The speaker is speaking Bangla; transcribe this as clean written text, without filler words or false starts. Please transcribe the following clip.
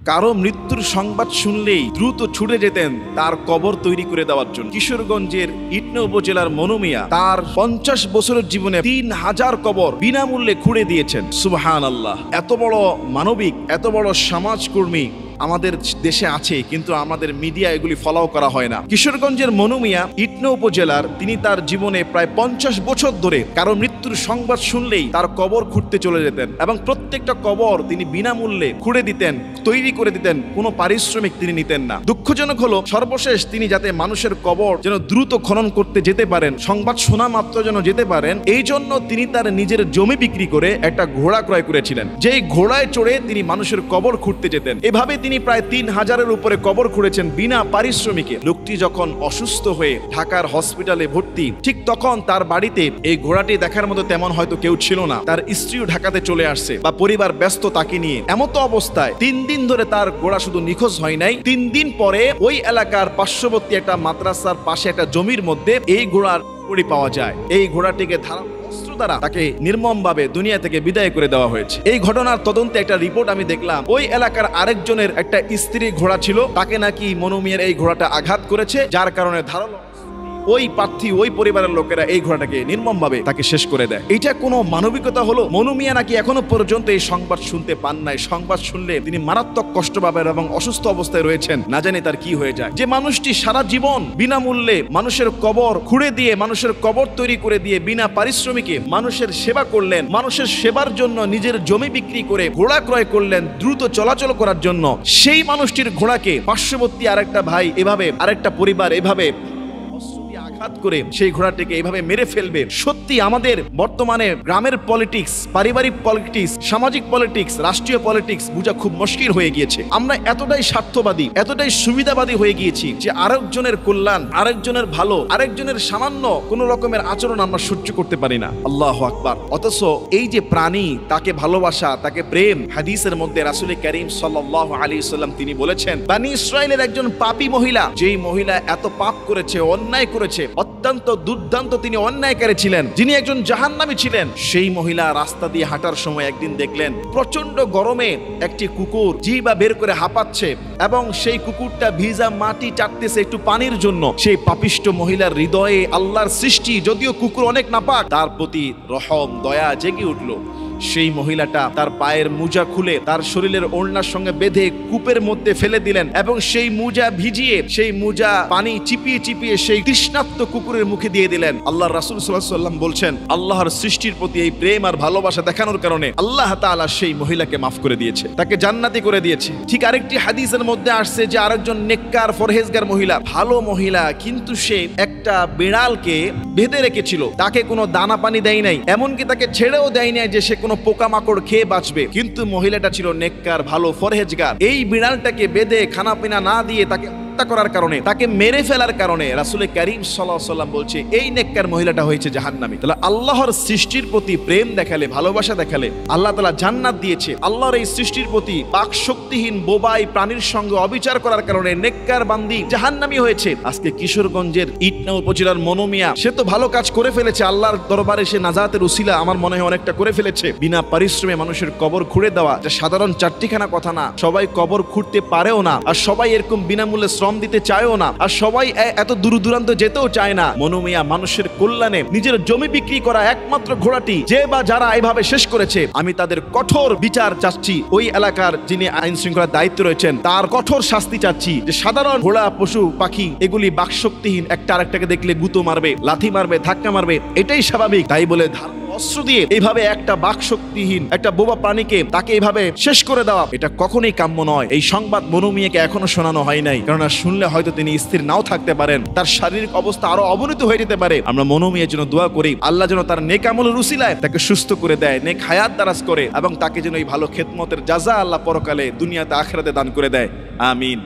কারো মৃত্যুর সংবাদ শুনলেই দ্রুত ছুটে যেতেন তার কবর তৈরি করে দেওয়ার জন্য। কিশোরগঞ্জের ইটনা উপজেলার মনু মিয়া তার 50 বছরের জীবনে 3000 কবর বিনামূল্যে খুঁড়ে দিয়েছেন। সুবহানাল্লাহ। এত বড় মানবিক, এত বড় সমাজকর্মী আমাদের দেশে আছে, কিন্তু আমাদের মিডিয়া এগুলি ফলো করা হয় না। কিশোরগঞ্জের মনু মিয়া ইটনা উপজেলার, তিনি তার জীবনে প্রায় 50 বছর ধরে কারো মৃত্যুর সংবাদ শুনলেই তার কবর খুঁড়তে চলে যেতেন এবং প্রত্যেকটা কবর তিনি বিনামূল্যে খুঁড়ে দিতেন, তৈরি করে দিতেন, কোনো পারিশ্রমিক তিনি নিতেন না। দুঃখজনক হলো সর্বশেষ তিনি যাতে মানুষের কবর যেন দ্রুত খনন করতে যেতে পারেন, সংবাদ শোনা মাত্র যেন যেতে পারেন, এই জন্য তিনি তার নিজের জমি বিক্রি করে একটা ঘোড়া ক্রয় করেছিলেন, যেই ঘোড়ায় চড়ে তিনি মানুষের কবর খুঁড়তে যেতেন। এভাবে তিনি প্রায় 3000-এর উপরে কবর খুঁড়েছেন বিনা পারিশ্রমিকে। লোকটি যখন অসুস্থ হয়ে ঢাকার হসপিটালে ভর্তি, ঠিক তখন তার বাড়িতে এই ঘোড়াটি দেখার মতো তেমন হয়তো কেউ ছিল না। তার স্ত্রীও ঢাকাতে চলে আসছে বা পরিবার ব্যস্ত তাকে নিয়ে। এমতো অবস্থায় 3 দিন ধরে তার ঘোড়া শুধু নিখোঁজ হয় নাই, 3 দিন পরে ওই এলাকার পার্শ্ববর্তী একটা মাদ্রাসার পাশে একটা জমির মধ্যে এই ঘোড়ার পরি পাওয়া যায়। এই ঘোড়াটিকে অস্ত্র দ্বারা তাকে নির্মমভাবে দুনিয়া থেকে বিদায় করে দেওয়া হয়েছে। এই ঘটনার তদন্তে একটা রিপোর্ট আমি দেখলাম, ওই এলাকার আরেকজনের একটা স্ত্রী ঘোড়া ছিল, তাকে নাকি মনু মিয়ার এই ঘোড়াটা আঘাত করেছে, যার কারণে ধারালো ওই প্রার্থী, ওই পরিবারের লোকেরা এই ঘোড়াটাকে নির্মমভাবে তাকে শেষ করে দেয়। এটা কোনো মানবিকতা হলো? মনু মিয়া নাকি এখনো পর্যন্ত এই সংবাদ শুনতে পান নাই। সংবাদ শুনলে তিনি মারাত্মক কষ্ট পাবেন এবং অসুস্থ অবস্থায় রয়েছেন, না জানি তার কি হয়ে যায়। যে মানুষটি সারা জীবন বিনামূল্যে মানুষের কবর খুঁড়ে দিয়ে, মানুষের কবর তৈরি করে দিয়ে বিনা পারিশ্রমিকে মানুষের সেবা করলেন, মানুষের সেবার জন্য নিজের জমি বিক্রি করে ঘোড়া ক্রয় করলেন দ্রুত চলাচল করার জন্য, সেই মানুষটির ঘোড়াকে পার্শ্ববর্তী আরেকটা ভাই এভাবে, আরেকটা পরিবার এভাবে আঘাত করে সেই ঘোড়াটিকে এইভাবে মেরে ফেলবে। সত্যি আমাদের বর্তমানে গ্রামের পলিটিক্স, পারিবারিক পলিটিক্স, সামাজিক পলিটিক্স, রাষ্ট্রীয় পলিটিক্স বোঝা খুব মুশকিল হয়ে গিয়েছে। আমরা এতটাই স্বার্থবাদী, এতটাই সুবিধাবাদী হয়ে গিয়েছি যে আরেকজনের কল্যাণ, আরেকজনের ভালো, আরেকজনের সামান্য কোন রকমের আচরণ আমরা সহ্য করতে পারি না। আল্লাহু আকবার। অথচ এই যে প্রাণী, তাকে ভালোবাসা, তাকে প্রেম, হাদিসের মধ্যে রাসূল করিম সাল্লাল্লাহু আলাইহি ওয়াসাল্লাম তিনি বলেছেন, বনী ইসরাইলের একজন পাপী মহিলা, যেই মহিলা এত পাপ করেছে, অন্যায় করেছে, অত্যন্ত দুর্দান্ত তিনি অন্যায়কারী ছিলেন, যিনি একজন জাহান্নামী ছিলেন, সেই মহিলা রাস্তা দিয়ে হাঁটার সময় একদিন দেখলেন প্রচন্ড গরমে একটি কুকুর জিহ্বা বের করে হাঁপাচ্ছে এবং সেই কুকুরটা ভিজা মাটি চাটতেছে একটু পানির জন্য। সেই পাপিষ্ট মহিলার হৃদয়ে আল্লাহর সৃষ্টি, যদিও কুকুর অনেক নাপাক, তার প্রতি রহম, দয়া জেগে উঠল। সেই মহিলাটা তার পায়ের মোজা খুলে তার শরীরের ওড়নার সঙ্গে বেঁধে কূপের মধ্যে ফেলে দিলেন এবং সেই মোজা ভিজিয়ে, সেই মোজা পানি চিপিয়ে চিপিয়ে সেই তৃষ্ণার্ত কুকুরের মুখে দিয়ে দিলেন। আল্লাহর রাসূল সাল্লাল্লাহু আলাইহি ওয়াসাল্লাম বলছেন, আল্লাহর সৃষ্টির প্রতি এই প্রেম আর ভালোবাসা দেখানোর কারণে আল্লাহ তাআলা সেই মহিলাকে মাফ করে দিয়েছে, তাকে জান্নাতি করে দিয়েছে। ঠিক আরেকটি হাদিসের মধ্যে আসছে যে আরেকজন নেককার ফরহেজগার মহিলা, ভালো মহিলা, কিন্তু সে একটা বিড়ালকে বেঁধে রেখেছিল, তাকে কোনো দানা পানি দেয় নাই, এমনকি তাকে ছেড়েও দেয় নাই যে সে কোনো পোকামাকড় খেয়ে বাঁচবে। কিন্তু মহিলাটা ছিল নেককার, ভালো, ফরহেজগার। এই বিড়ালটাকে বেঁধে খানা পিনা না দিয়ে তাকে করার কারণে, তাকে মেরে ফেলার কারণে রাসূল করিম সাল্লাল্লাহু আলাইহি ওয়াসাল্লাম বলছে এই নেককার মহিলাটা হয়েছে জাহান্নামী। তাহলে আল্লাহর সৃষ্টির প্রতি প্রেম দেখালে, ভালোবাসা দেখালে আল্লাহ তাআলা জান্নাত দিয়েছে। আল্লাহর এই সৃষ্টির প্রতি বাক শক্তিহীন বোবাই প্রাণীর সঙ্গে অবিচার করার কারণে নেককার বান্দি জাহান্নামী হয়েছে। আজকে কিশোরগঞ্জের ইটনা উপজেলার মনু মিয়া, সে তো ভালো কাজ করে ফেলেছে, আল্লাহর দরবারে সে নাজাতের উসিলা আমার মনে হয় অনেকটা করে ফেলেছে। বিনা পারিশ্রমে মানুষের কবর খুঁড়ে দেওয়া এটা সাধারণ চারটিখানা কথা না। সবাই কবর খুঁড়তে পারেও না, আর সবাই এরকম বিনামূল্যে শ্রম দিতে চায়ও না, আর সবাই এত দূর দূরান্ত যেতেও চায় না। মনু মিয়া মানুষের কল্যাণে নিজের জমি বিক্রি করা একমাত্র ঘোড়াটি যে বা যারা এভাবে শেষ করেছে, আমি তাদের কঠোর বিচার চাচ্ছি। ওই এলাকার যিনি আইন শৃঙ্খলার দায়িত্ব রয়েছেন তার কঠোর শাস্তি চাচ্ছি। যে সাধারণ ঘোড়া, পশু, পাখি এগুলি বাকশক্তিহীন, একটা আরেকটাকে দেখলে গুঁতো মারবে, লাথি মারবে, ধাক্কা মারবে, এটাই স্বাভাবিক। তাই বলে অস্ত্র দিয়ে এইভাবে একটা বাকশক্তিহীন একটা বোবা প্রাণীকে তাকে এইভাবে শেষ করে দেওয়া, এটা কখনোই কাম্য নয়। এই সংবাদ মনু মিয়াকে এখনো শোনানো হয় নাই, কেননা শুনলে হয়তো তিনি স্থির নাও থাকতে পারেন, তার শারীরিক অবস্থা আরো অবনতি হয়ে যেতে পারে। আমরা মনু মিয়ার জন্য দোয়া করি, আল্লাহ যেন তার নেক আমলের উসিলায় তাকে সুস্থ করে দেয়, নেক হায়াত দারাজ করে, এবং তাকে যেন এই ভালো খেদমতের জাযা আল্লাহ পরকালে দুনিয়াতে আখিরাতে দান করে দেয়। আমিন।